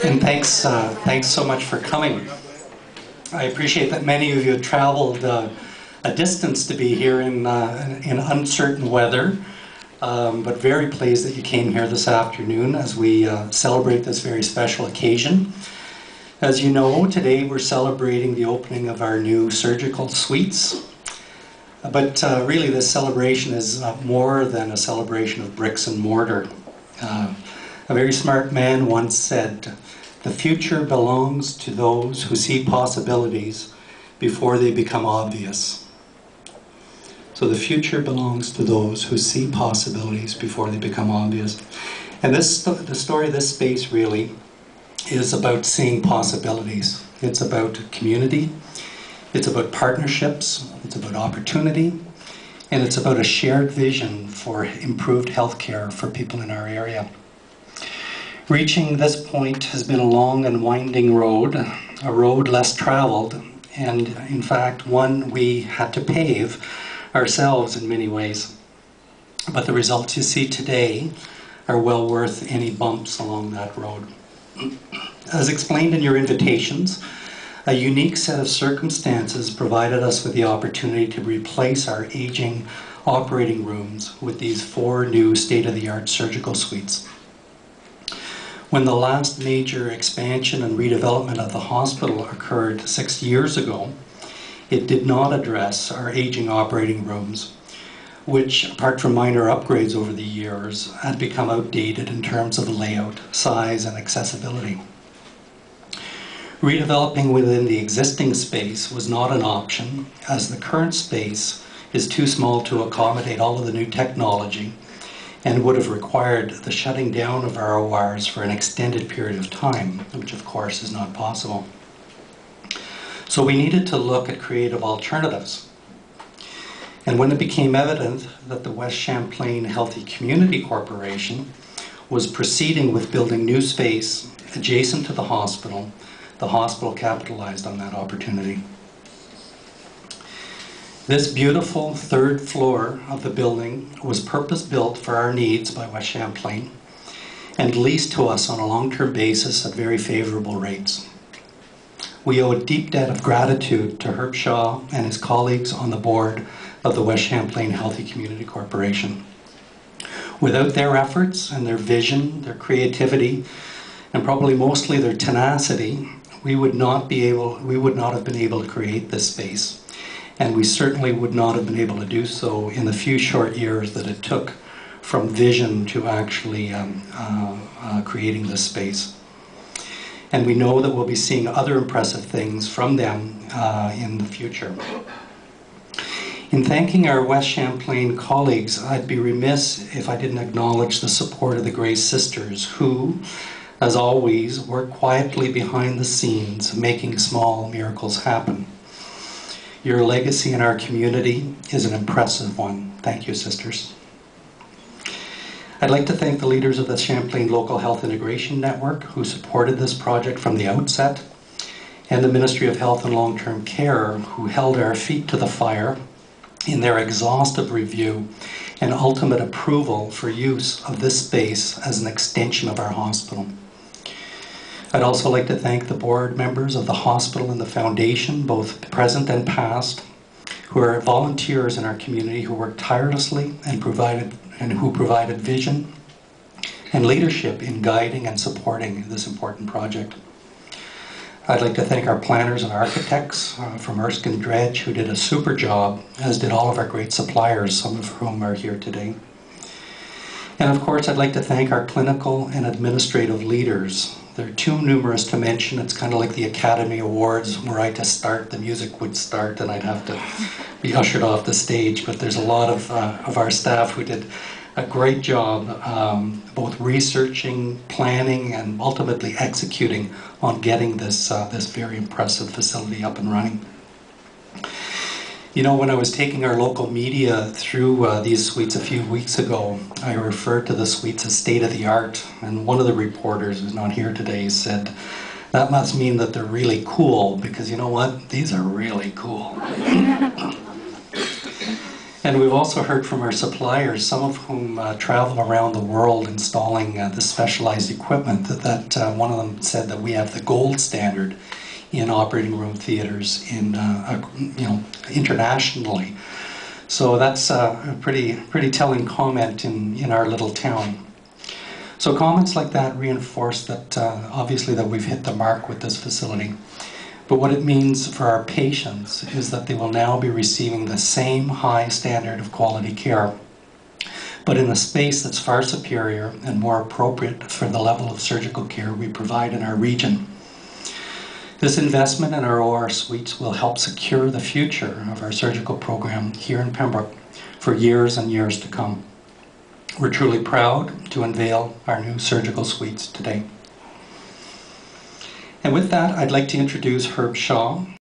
And thanks so much for coming. I appreciate that many of you have traveled a distance to be here in uncertain weather, but very pleased that you came here this afternoon as we celebrate this very special occasion. As you know, today we're celebrating the opening of our new surgical suites. But really this celebration is more than a celebration of bricks and mortar. A very smart man once said, "The future belongs to those who see possibilities before they become obvious." So the future belongs to those who see possibilities before they become obvious. And the story of this space really is about seeing possibilities. It's about community, it's about partnerships, it's about opportunity, and it's about a shared vision for improved healthcare for people in our area. Reaching this point has been a long and winding road, a road less traveled, and in fact one we had to pave ourselves in many ways. But the results you see today are well worth any bumps along that road. As explained in your invitations, a unique set of circumstances provided us with the opportunity to replace our aging operating rooms with these 4 new state-of-the-art surgical suites. When the last major expansion and redevelopment of the hospital occurred 6 years ago, it did not address our aging operating rooms, which, apart from minor upgrades over the years, had become outdated in terms of layout, size, and accessibility. Redeveloping within the existing space was not an option, as the current space is too small to accommodate all of the new technology and would have required the shutting down of our ORs for an extended period of time, which of course is not possible. So we needed to look at creative alternatives. And when it became evident that the West Champlain Healthy Community Corporation was proceeding with building new space adjacent to the hospital capitalized on that opportunity. This beautiful 3rd floor of the building was purpose-built for our needs by West Champlain and leased to us on a long-term basis at very favorable rates. We owe a deep debt of gratitude to Herb Shaw and his colleagues on the board of the West Champlain Healthy Community Corporation. Without their efforts and their vision, their creativity, and probably mostly their tenacity, we would not have been able to create this space. And we certainly would not have been able to do so in the few short years that it took from vision to actually creating this space. And we know that we'll be seeing other impressive things from them in the future. In thanking our West Champlain colleagues, I'd be remiss if I didn't acknowledge the support of the Grace Sisters who, as always, work quietly behind the scenes, making small miracles happen. Your legacy in our community is an impressive one. Thank you, sisters. I'd like to thank the leaders of the Champlain Local Health Integration Network who supported this project from the outset, and the Ministry of Health and Long-Term Care who held our feet to the fire in their exhaustive review and ultimate approval for use of this space as an extension of our hospital. I'd also like to thank the board members of the hospital and the foundation, both present and past, who are volunteers in our community who work tirelessly and who provided vision and leadership in guiding and supporting this important project. I'd like to thank our planners and architects from Erskine Dredge who did a super job, as did all of our great suppliers, some of whom are here today. And of course, I'd like to thank our clinical and administrative leaders. They're too numerous to mention. It's kind of like the Academy Awards, were I to start, the music would start and I'd have to be ushered off the stage. But there's a lot of our staff who did a great job both researching, planning, and ultimately executing on getting this very impressive facility up and running. You know, when I was taking our local media through these suites a few weeks ago, I referred to the suites as state-of-the-art, and one of the reporters who's not here today said, "That must mean that they're really cool," because you know what? These are really cool. And we've also heard from our suppliers, some of whom travel around the world installing this specialized equipment, that one of them said that we have the gold standard in operating room theaters internationally. So that's a pretty telling comment in our little town. So comments like that reinforce that obviously that we've hit the mark with this facility. But what it means for our patients is that they will now be receiving the same high standard of quality care, but in a space that's far superior and more appropriate for the level of surgical care we provide in our region. This investment in our OR suites will help secure the future of our surgical program here in Pembroke for years and years to come. We're truly proud to unveil our new surgical suites today. And with that, I'd like to introduce Herb Shaw,